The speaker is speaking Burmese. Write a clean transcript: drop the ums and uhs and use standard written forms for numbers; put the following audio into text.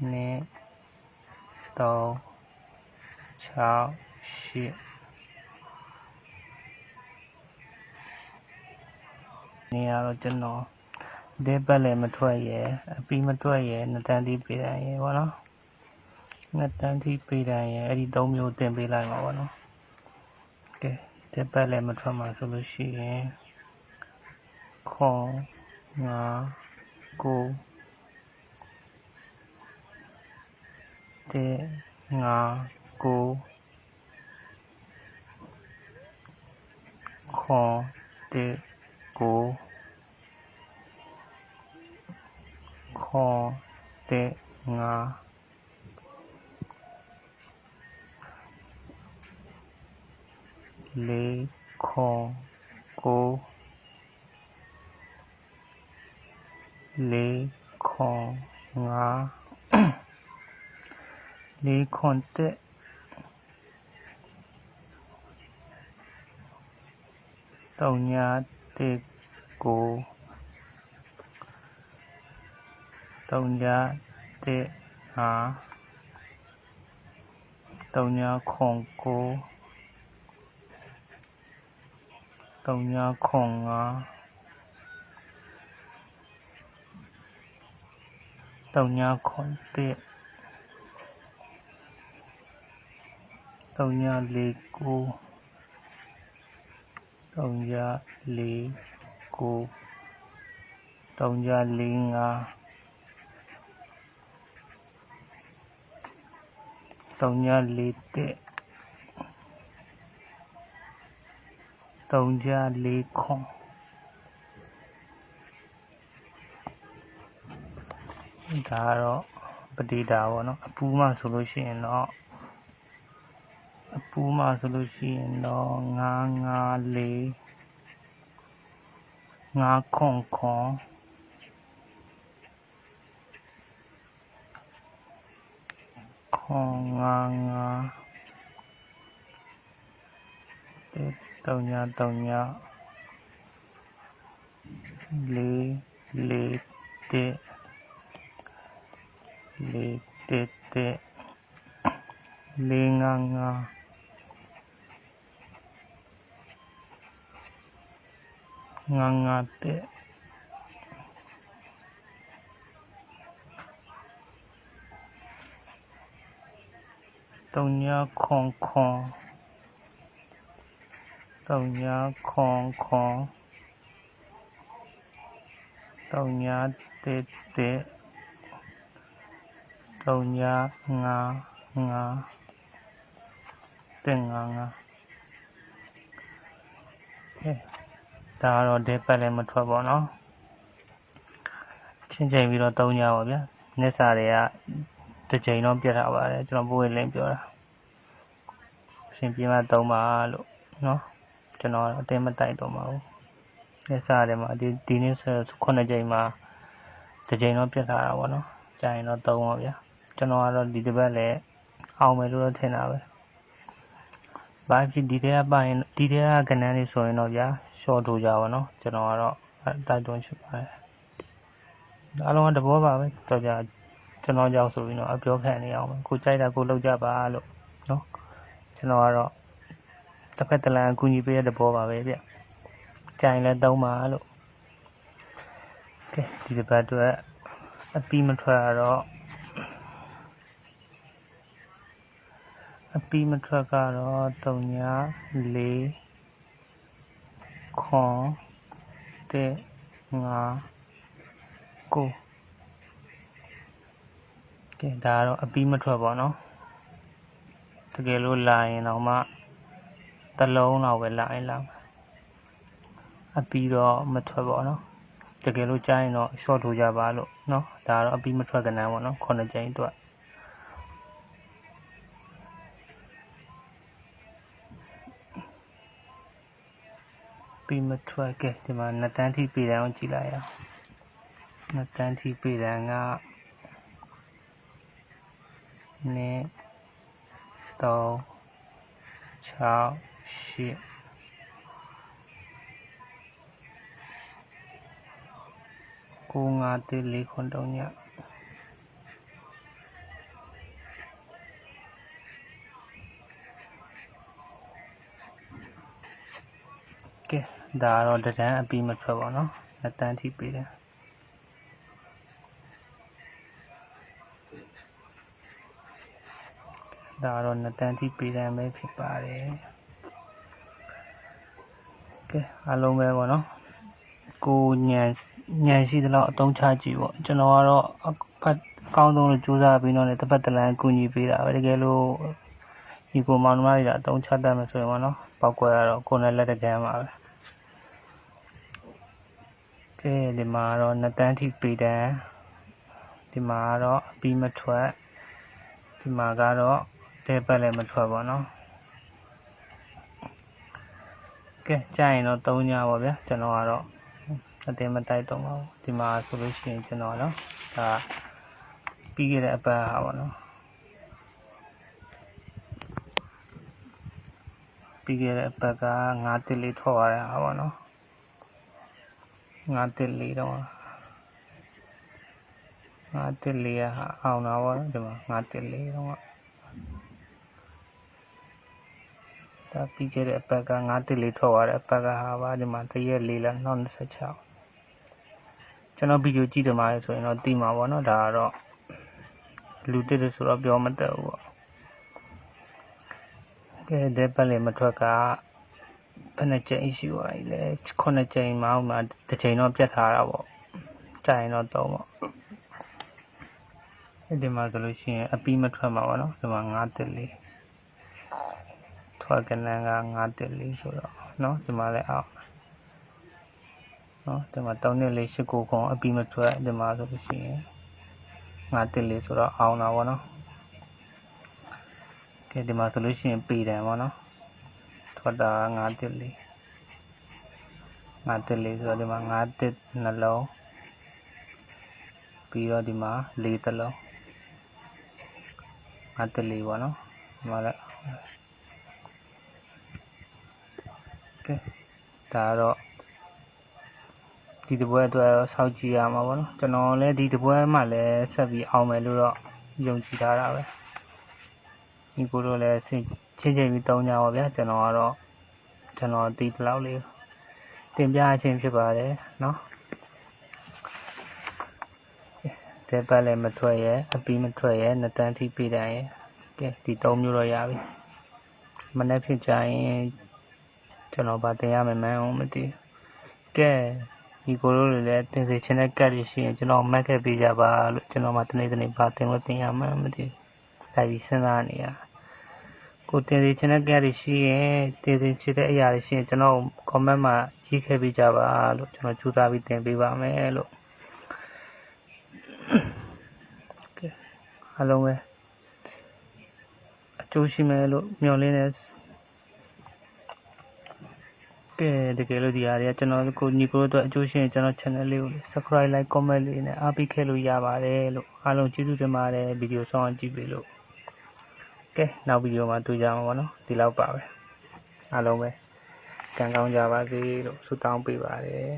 2 3 6 8နေရာတော့ကျွန်တော်ဒီပတ်လည်းမထွက်ရအပီးမထွက်ရနှစ်တန်းတိပေးတယ်ရပေါ့နော်နှစ်တန်းတိပေးတယ်ရအဲ့ဒီ3မျိုးတင်ပေးလိုက်မှာပေါ့နော်ကဲဒီပတ်လည်းမထွက်မှာဆိုလို့ရှိရင်ခွန်5 9တဲ့5 9ခွန်တဲ့9ခွန်တဲ့5လေးခွန်9လေးခွန်5လေးခွန်တဲ့3ညတဲ့9 3ညတဲ့5 3ညခွန်9 3ညခွန်5 3ညခွန်တဲ့3ညလေး9 3ညလေး9 3ညလေး5 3ညလေးတဲ့3ညလေးခွန်ဒါတော့ပတိတာပေါ့နော်အပူးမှဆိုလို့ရှိရင်တော့9 5 4 5ခွန်ခွန်ခွန်5 5တဲ့3ည4 တဲ့4တဲ့4 5 တဲ့3ညခွန်ခွန်3ညခွန်ခွန်3ညတဲ့တဲ့3ည5 5တဲ့5 5ဒါတော့ဒီပတ်လည်းမထွက်ပါတော့ချင်းချိန်ပြီးတော့3ညပါဗျာနှစ်စာတွေကတစ်ချိန်တော့ပြတ်ထားပါတယ်ကျွန်တော်ပို့ရလင်းပြောတာအရှင်ပြေးမှ3ပါလို့နော်ကျွန်တော်အတင်းမတိုက်တော့ပါဘူးနှစ်စာတွေမှာဒီနေ့ဆို9ချိန်မှာတစ်ချိန်တော့ပြတ်ထားတာပေါ့နော်ကြာရင်တော့3ပါဗျာကျွန်တော်ကတော့ဒီတစ်ပတ်လည်းအောင်မယ်လို့တော့ထင်တာပဲဘာဖြစ်ဒီတဲ့ကပိုင်ဒီတဲ့ကကဏ္ဍလေးဆိုရင်တော့ဗျာရှော့ထိုးကြပါတော့ကျွန်တော်ကတော့တိုက်တွန်းချင်ပါတယ်အားလုံးကတဘောပါပဲတော့ကြကျွန်တော်ကြောက်ဆိုပြီးတော့အပြောခံနေအောင်ကိုကြိုက်တာကိုလောက်ကြပါလို့နော်ကျွန်တော်ကတော့တစ်ဖက်တစ်လမ်းအကူအညီပေးတဲ့တဘောပါပဲဗျကြိုင်လဲ3ပါလို့ကဲဒီတစ်ပတ်အတွက်အပီးမထွက်တော့အပီးမထွက်ကတော့3ည4ခွန်တဲ့5 9ကဲဒါတော့အပီးမထွက်ပါနော်တကယ်လို့လာရင်တော့မှတစ်လုံးတော့ပဲလာရင်လာအပီးတော့မထွက်ပါနော်တကယ်လို့ကြားရင်တော့ short ထိုးကြပါလို့နော်ဒါတော့အပီးမထွက်ကဏ္ဍပေါ့နော်9ကြိမ်အတွက်ပြီးမထွက်ကဲဒီမှာနှစ်တန်းထိပြည်တန်းကိုကြည့်လိုက်အောင်နှစ်တန်းထိပြည်တန်းက2 3 6 8 9 5 4 4 3ည ဒါကတော့တန်းအပြီးမထွက်ပါနော်နှစ်တန်းထိပေးတယ်ဒါကတော့နှစ်တန်းထိပေးတယ်ပဲဖြစ်ပါတယ်ကဲအားလုံးပဲပေါ့နော်ကိုညံရှိသလောက်အသုံးချကြည့်ပေါ့ကျွန်တော်ကတော့အကောင်းဆုံးလို့ကြိုးစားပြီးတော့လည်းတစ်ပတ်တစ်လမ်းကူညီပေးတာပဲတကယ်လို့ဒီကိုမောင်နှမတွေကအသုံးချတတ်မှာဆိုရင်ပေါ့နော်ပောက်ကွဲရတော့ကိုယ်နဲ့လက်တကမ်းပါပဲကဲဒီမှာတော့နှစ်တန်းထိပေးတယ်ဒီမှာကတော့အပြီးမထွက်ဒီမှာကတော့တဲပတ်လည်းမထွက်ပါနော်ကဲကြာရင်တော့3ညပါဗျာကျွန်တော်ကတော့အတင်းမတိုက်တော့ပါဘူးဒီမှာဆိုလို့ရှိရင်ကျွန်တော်နော်ဒါပြီးခဲ့တဲ့အပတ်ဟာပါနော်ပြီးခဲ့တဲ့အပတ်က914ထွက်သွားတာပါနော်914တော့914ကအောင်တာပါဒီမှာ914တော့ဒါပြီးခဲ့တဲ့အပတ်က914ထွက်သွားတဲ့အပတ်ကဟာပါဒီမှာ3ရက်4လ2026ကျွန်တော်ဗီဒီယိုကြည့်တယ်မှာဆိုရင်တော့သိမှာပေါ့နော်ဒါကတော့လူတစ်တွေဆိုတော့ပြောမတတ်ဘူးပေါ့ကဲတဲ့ပတ်လည်းမထွက်ကဘယ်နှကြိမ်ရှိသွားပြီလဲ9ကြိမ်မှတစ်ကြိမ်တော့ပြတ်ထားတာပေါ့ကြာရင်တော့3ပေါ့ဒီမှာဆိုလို့ရှိရင်အပြီးမထွက်မှာပေါ့နော်ဒီမှာ914ထွက်ကနန်းက914ဆိုတော့နော်ဒီမှာလည်းအောင်နော်ဒီမှာ3.489ခွန်အပြီးမထွက်ဒီမှာဆိုလို့ရှိရင်914ဆိုတော့အောင်တာပေါ့နော်ကဲဒီမှာဆိုလို့ရှိရင်ပေတယ်ပေါ့နော်ထွက်တာ914ဆိုတော့ဒီမှာ9နှလုံးပြီးတော့ဒီမှာ4တလုံး914ပေါ့နော်ဒီမှာလည်းကဲဒါတော့ဒီတပွဲအတွက်တော့စောင့်ကြည့်ရမှာပေါ့နော်ကျွန်တော်လည်းဒီတပွဲမှလည်းဆက်ပြီးအောင်မယ်လို့တော့ယုံကြည်ထားတာပဲဒီကိုတော့လည်းချင်းပြီး3ညပါဗျာကျွန်တော်တီးတလောက်လေးတင်ပြခြင်းဖြစ်ပါတယ်နော်တဲ့ပတ်လည်းမထွက်ရဲအပြီးမထွက်ရဲနှစ်တန်းထိပေးတယ်ရဲ့ကဲဒီ3မျိုးတော့ရပြီမနေ့ဖြစ်ကြရင်ကျွန်တော်ဗာတင်ရမယ်မှန်းအောင်မသိကဲဒီကိုလိုလည်းတင်စီချင်းတဲ့ကတ်ရရှိရင်ကျွန်တော်မှတ်ခဲ့ပေးကြပါလို့ကျွန်တော်မှတနေ့ပါတင်လို့တင်ရမှန်းမသိလိုက်ပြီးစဉ်းစားနေရကိုတင်စီချင်းတဲ့ကတ်ရရှိရင်တင်စီချစ်တဲ့အရာတွေရှိရင်ကျွန်တော် comment မှာရေးခဲ့ပေးကြပါလို့ကျွန်တော်ကြိုးစားပြီးတင်ပေးပါမယ်လို့ကဲအားလုံးပဲအကျိုးရှိမယ်လို့မျှော်လင့်နေကဲတကယ်လို့ဒီဟာတွေကကျွန်တော်ကိုညီကိုတို့အတွက်အကျိုးရှိရင်ကျွန်တော် channel လေးကို subscribe like comment လေးနဲ့အားပေးခဲ့လို့ရပါတယ်လို့အားလုံးကျေးဇူးတင်ပါတယ်ဗီဒီယိုဆောင်ကြည့်ပေးလို့ကဲနောက်ဗီဒီယိုမှာတွေ့ကြမှာပါနော်ဒီလောက်ပါပဲအားလုံးပဲကံကောင်းကြပါစေလို့ဆုတောင်းပေးပါတယ်